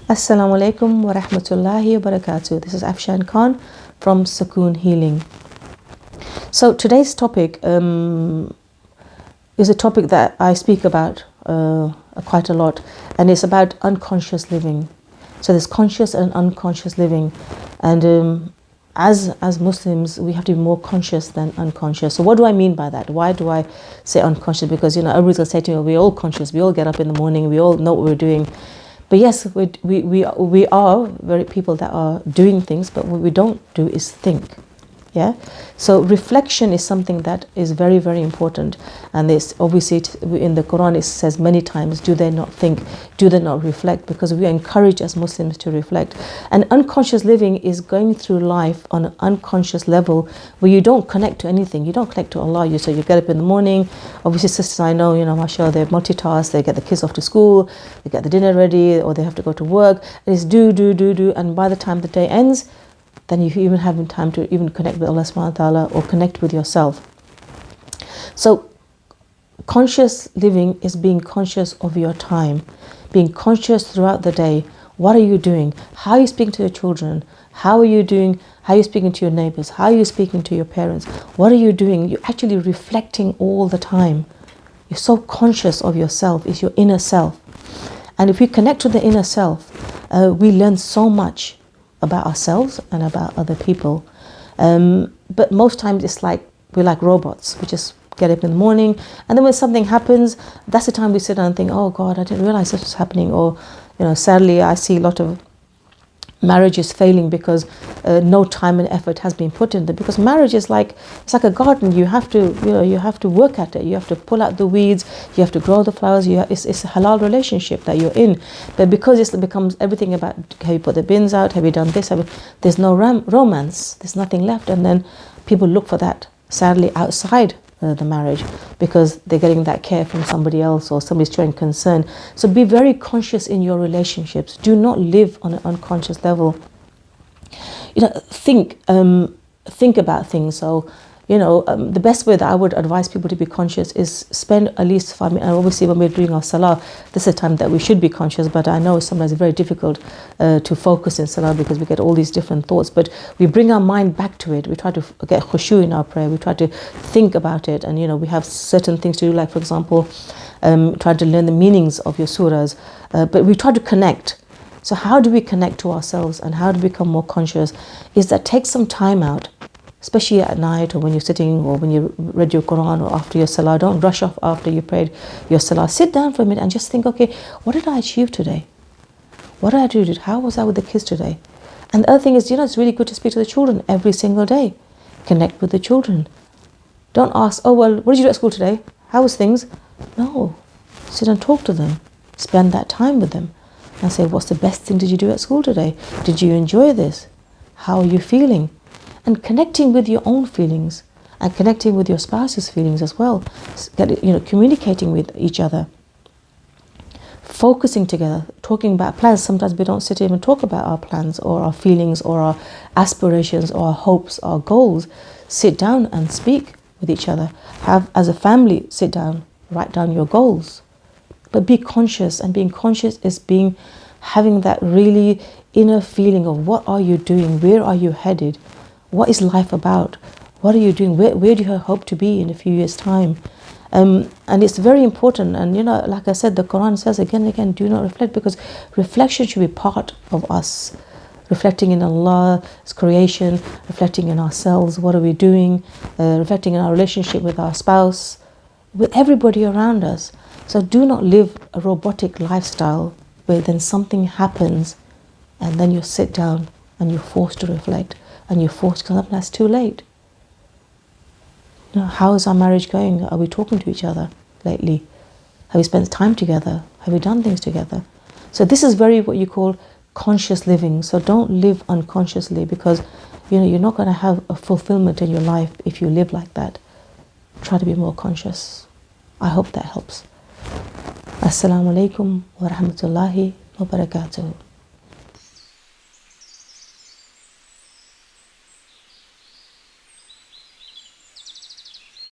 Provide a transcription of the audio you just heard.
Assalamu alaikum wa rahmatullahi wa barakatuh. This is Afshan Khan from Sukoon Healing. So today's topic is a topic that I speak about quite a lot, and it's about unconscious living. So there's conscious and unconscious living, and as Muslims, we have to be more conscious than unconscious. So what do I mean by that? Why do I say unconscious? Because everybody's gonna say to me, we're all conscious. We all get up in the morning. We all know what we're doing. But yes, we are very people that are doing things, but what we don't do is think. Yeah, so reflection is something that is very, very important, and this obviously in the Quran it says many times, do they not think, do they not reflect? Because we are encouraged as Muslims to reflect. And unconscious living is going through life on an unconscious level where you don't connect to anything. You don't connect to Allah. You get up in the morning. Obviously sisters I know, mashallah, they multitask. They get the kids off to school, they get the dinner ready, or they have to go to work. And it's do, and by the time the day ends, then you even have time to even connect with Allah subhanahu wa ta'ala or connect with yourself. So conscious living is being conscious of your time, being conscious throughout the day. What are you doing? How are you speaking to your children? How are you doing? How are you speaking to your neighbors? How are you speaking to your parents? What are you doing? You're actually reflecting all the time. You're so conscious of yourself. It's your inner self. And if we connect to the inner self, we learn so much about ourselves and about other people, but most times it's like we're like robots. We just get up in the morning, and then when something happens, that's the time we sit down and think, oh God, I didn't realize this was happening. Or sadly I see a lot of marriages failing because no time and effort has been put in there. Because marriage is like, it's like a garden. You have to work at it. You have to pull out the weeds. You have to grow the flowers. It's a halal relationship that you're in. But because it becomes everything about, have you put the bins out? Have you done this? There's no romance. There's nothing left. And then people look for that, sadly, outside the marriage, because they're getting that care from somebody else or somebody's showing concern. So be very conscious in your relationships. Do not live on an unconscious level. Think about things. So the best way that I would advise people to be conscious is spend at least 5 minutes. And obviously when we're doing our salah, this is a time that we should be conscious, but I know sometimes it's very difficult to focus in salah because we get all these different thoughts. But we bring our mind back to it. We try to get khushu in our prayer. We try to think about it, and we have certain things to do, like for example try to learn the meanings of your surahs, but we try to connect. So how do we connect to ourselves and how to become more conscious? Is that take some time out, especially at night or when you're sitting or when you read your Quran or after your salah. Don't rush off after you prayed your salah. Sit down for a minute and just think, okay, what did I achieve today? What did I do? How was I with the kids today? And the other thing is, it's really good to speak to the children every single day. Connect with the children. Don't ask, oh, well, what did you do at school today? How was things? No. Sit and talk to them. Spend that time with them. And say, what's the best thing did you do at school today? Did you enjoy this? How are you feeling? And connecting with your own feelings and connecting with your spouse's feelings as well. Communicating with each other. Focusing together, talking about plans. Sometimes we don't sit here and talk about our plans or our feelings or our aspirations or our hopes, our goals. Sit down and speak with each other. Have, as a family, sit down, write down your goals. But be conscious, and being conscious is having that really inner feeling of what are you doing, where are you headed, what is life about, what are you doing, where do you hope to be in a few years' time. And it's very important. And like I said, the Quran says again and again, do not reflect, because reflection should be part of us. Reflecting in Allah's creation, reflecting in ourselves, what are we doing, reflecting in our relationship with our spouse, with everybody around us. So do not live a robotic lifestyle where then something happens and then you sit down and you're forced to reflect and you're forced to come up and that's too late. How is our marriage going? Are we talking to each other lately? Have we spent time together? Have we done things together? So this is very what you call conscious living. So don't live unconsciously, because you're not going to have a fulfillment in your life if you live like that. Try to be more conscious. I hope that helps. Assalamu alaikum wa rahmatullahi wa barakatuh.